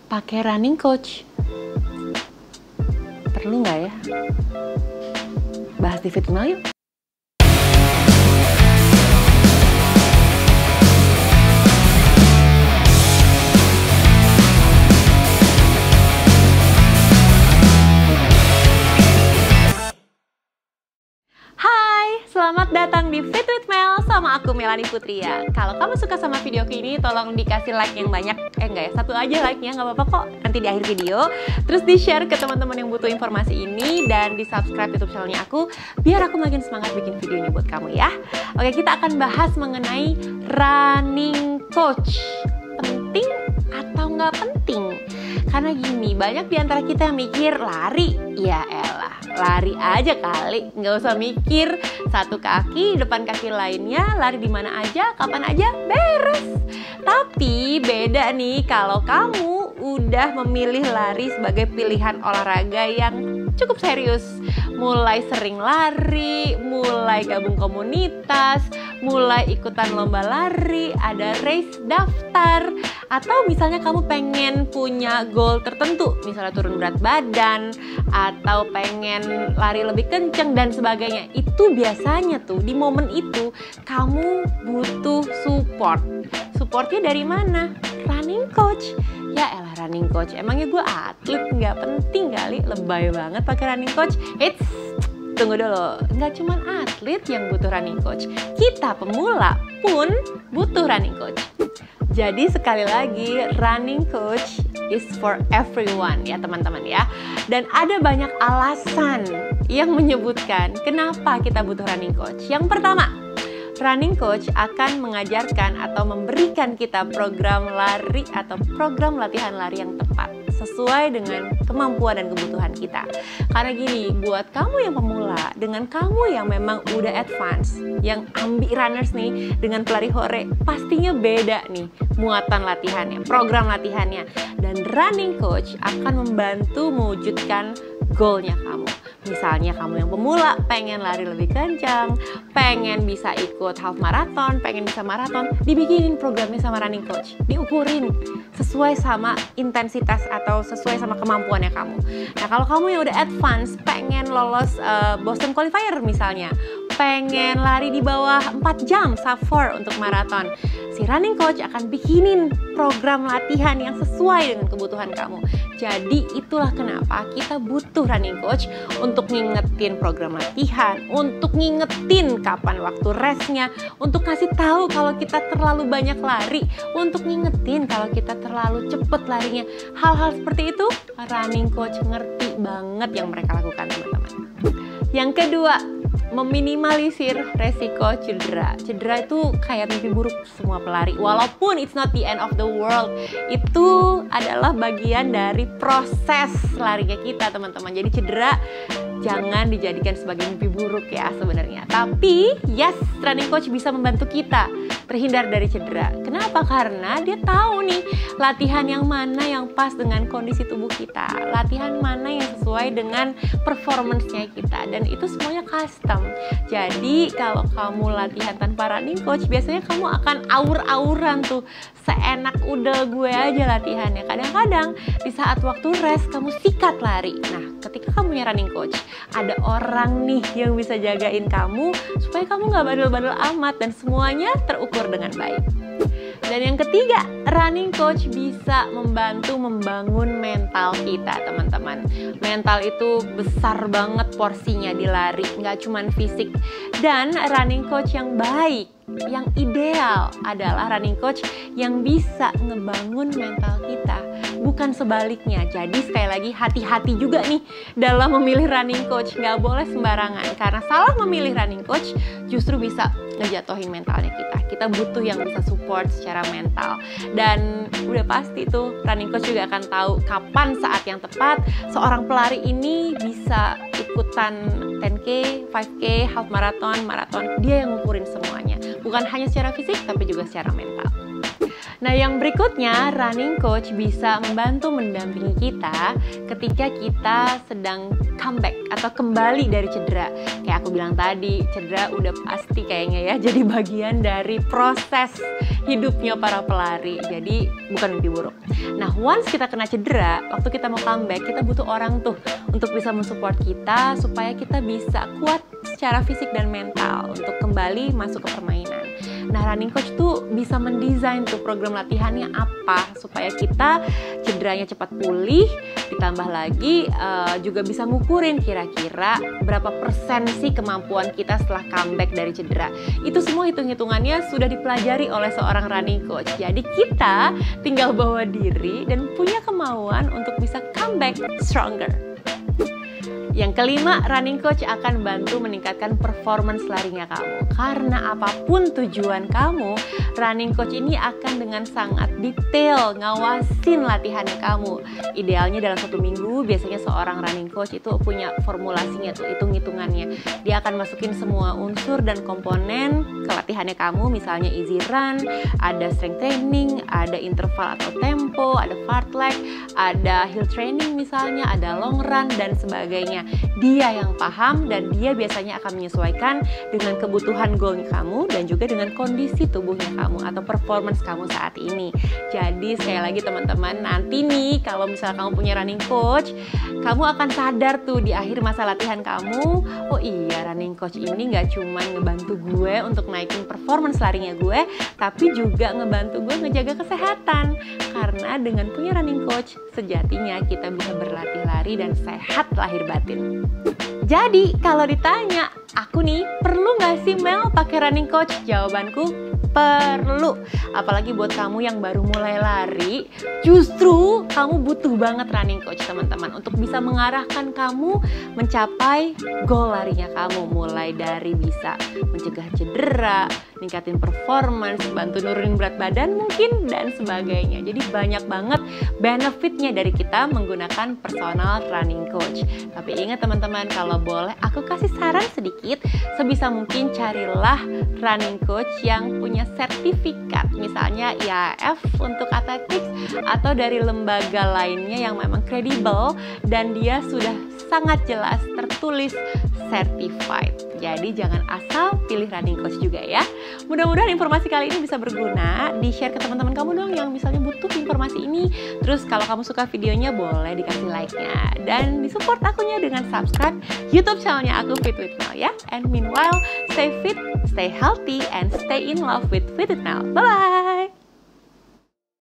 pakai running coach? Perlu nggak ya? Bahas di Fitmel yuk. Selamat datang di Fit with Mel sama aku Melanie Putria. Kalau kamu suka sama video ini, tolong dikasih like yang banyak. Enggak ya, satu aja like-nya, nggak apa-apa kok. Nanti di akhir video. Terus di-share ke teman-teman yang butuh informasi ini dan di-subscribe YouTube channelnya aku biar aku makin semangat bikin videonya buat kamu ya. Oke, kita akan bahas mengenai running coach. Penting atau nggak penting? Karena gini, banyak di antara kita yang mikir lari, ya elah, lari aja kali, nggak usah mikir satu kaki, depan kaki lainnya, lari di mana aja, kapan aja, beres. Tapi beda nih kalau kamu udah memilih lari sebagai pilihan olahraga yang cukup serius. Mulai sering lari, mulai gabung komunitas, mulai ikutan lomba lari, ada race daftar, atau misalnya kamu pengen punya goal tertentu, misalnya turun berat badan, atau pengen lari lebih kenceng dan sebagainya. Itu biasanya tuh di momen itu kamu butuh support. Supportnya dari mana? Running coach. Ya elah, running coach, emangnya gue atlet, nggak penting kali, lebay banget pakai running coach. Eits, tunggu dulu, nggak cuma atlet yang butuh running coach, kita pemula pun butuh running coach. Jadi sekali lagi, running coach is for everyone ya teman-teman ya. Dan ada banyak alasan yang menyebutkan kenapa kita butuh running coach. Yang pertama, running coach akan mengajarkan atau memberikan kita program lari atau program latihan lari yang tepat sesuai dengan kemampuan dan kebutuhan kita. Karena gini, buat kamu yang pemula, dengan kamu yang memang udah advance, yang ambi runners nih, dengan pelari hore, pastinya beda nih muatan latihannya, program latihannya. Dan running coach akan membantu mewujudkan goalnya kamu. Misalnya kamu yang pemula pengen lari lebih kencang, pengen bisa ikut half marathon, pengen bisa maraton, dibikinin programnya sama running coach, diukurin sesuai sama intensitas atau sesuai sama kemampuannya kamu. Nah kalau kamu yang udah advance, pengen lolos Boston Qualifier misalnya, pengen lari di bawah 4 jam sub 4 untuk maraton, si running coach akan bikinin program latihan yang sesuai dengan kebutuhan kamu. Jadi itulah kenapa kita butuh running coach untuk ngingetin program latihan, untuk ngingetin kapan waktu restnya, untuk kasih tahu kalau kita terlalu banyak lari, untuk ngingetin kalau kita terlalu cepet larinya. Hal-hal seperti itu running coach ngerti banget yang mereka lakukan teman-teman. Yang kedua, meminimalisir resiko cedera. Cedera itu kayak mimpi buruk semua pelari. Walaupun it's not the end of the world, itu adalah bagian dari proses larinya kita teman-teman. Jadi cedera jangan dijadikan sebagai mimpi buruk ya sebenarnya. Tapi yes, running coach bisa membantu kita terhindar dari cedera. Kenapa? Karena dia tahu nih latihan yang mana yang pas dengan kondisi tubuh kita, latihan mana yang sesuai dengan performance-nya kita, dan itu semuanya custom. Jadi kalau kamu latihan tanpa running coach, biasanya kamu akan aur-auran tuh, seenak udah gue aja latihannya. Kadang-kadang di saat waktu rest kamu sikat lari. Nah ketika kamu punya running coach, ada orang nih yang bisa jagain kamu supaya kamu nggak bandel-bandel amat dan semuanya terukur dengan baik. Dan yang ketiga, running coach bisa membantu membangun mental kita teman-teman. Mental itu besar banget porsinya di lari, nggak cuman fisik. Dan running coach yang baik, yang ideal adalah running coach yang bisa ngebangun mental kita, bukan sebaliknya. Jadi sekali lagi hati-hati juga nih dalam memilih running coach, nggak boleh sembarangan, karena salah memilih running coach justru bisa ngejatuhin mentalnya kita. Kita butuh yang bisa support secara mental, dan udah pasti tuh running coach juga akan tahu kapan saat yang tepat seorang pelari ini bisa ikutan 10K, 5K, half marathon, marathon. Dia yang ngukurin semuanya, bukan hanya secara fisik tapi juga secara mental. Nah, yang berikutnya, running coach bisa membantu mendampingi kita ketika kita sedang comeback atau kembali dari cedera. Kayak aku bilang tadi, cedera udah pasti kayaknya ya jadi bagian dari proses hidupnya para pelari. Jadi bukan mimpi buruk. Nah, once kita kena cedera, waktu kita mau comeback, kita butuh orang tuh untuk bisa mensupport kita supaya kita bisa kuat secara fisik dan mental untuk kembali masuk ke permainan. Nah, running coach tuh bisa mendesain tuh program latihannya apa supaya kita cederanya cepat pulih, ditambah lagi juga bisa ngukurin kira-kira berapa persen sih kemampuan kita setelah comeback dari cedera. Itu semua hitung-hitungannya sudah dipelajari oleh seorang running coach. Jadi kita tinggal bawa diri dan punya kemauan untuk bisa comeback stronger. Yang kelima, running coach akan bantu meningkatkan performance larinya kamu. Karena apapun tujuan kamu, running coach ini akan dengan sangat detail ngawasin latihannya kamu. Idealnya dalam 1 minggu, biasanya seorang running coach itu punya formulasinya tuh, hitung-hitungannya. Dia akan masukin semua unsur dan komponen ke latihannya kamu, misalnya easy run, ada strength training, ada interval atau tempo, ada fartlek, ada hill training misalnya, ada long run, dan sebagainya. Dia yang paham dan dia biasanya akan menyesuaikan dengan kebutuhan goalnya kamu dan juga dengan kondisi tubuhnya kamu atau performance kamu saat ini. Jadi sekali lagi teman-teman, nanti nih kalau misalnya kamu punya running coach, kamu akan sadar tuh di akhir masa latihan kamu, oh iya, running coach ini gak cuma ngebantu gue untuk naikin performance larinya gue, tapi juga ngebantu gue ngejaga kesehatan. Karena dengan punya running coach, sejatinya kita bisa berlatih lari dan sehat lahir batin. Jadi kalau ditanya, aku nih perlu gak sih Mel pakai running coach? Jawabanku perlu. Apalagi buat kamu yang baru mulai lari, justru kamu butuh banget running coach teman-teman untuk bisa mengarahkan kamu mencapai goal larinya kamu. Mulai dari bisa mencegah cedera, ningkatin performance, bantu nurunin berat badan mungkin, dan sebagainya. Jadi banyak banget benefitnya dari kita menggunakan personal running coach. Tapi ingat teman-teman, kalau boleh aku kasih saran sedikit, sebisa mungkin carilah running coach yang punya sertifikat, misalnya IAAF untuk athletics atau dari lembaga lainnya yang memang kredibel dan dia sudah sangat jelas tertulis certified. Jadi jangan asal pilih running coach juga ya. Mudah-mudahan informasi kali ini bisa berguna. Di-share ke teman-teman kamu dong yang misalnya butuh informasi ini. Terus kalau kamu suka videonya boleh dikasih like-nya. Dan disupport akunya dengan subscribe YouTube channelnya aku Fit with Mel ya. And meanwhile, stay fit, stay healthy, and stay in love with Fit with Mel. Bye-bye!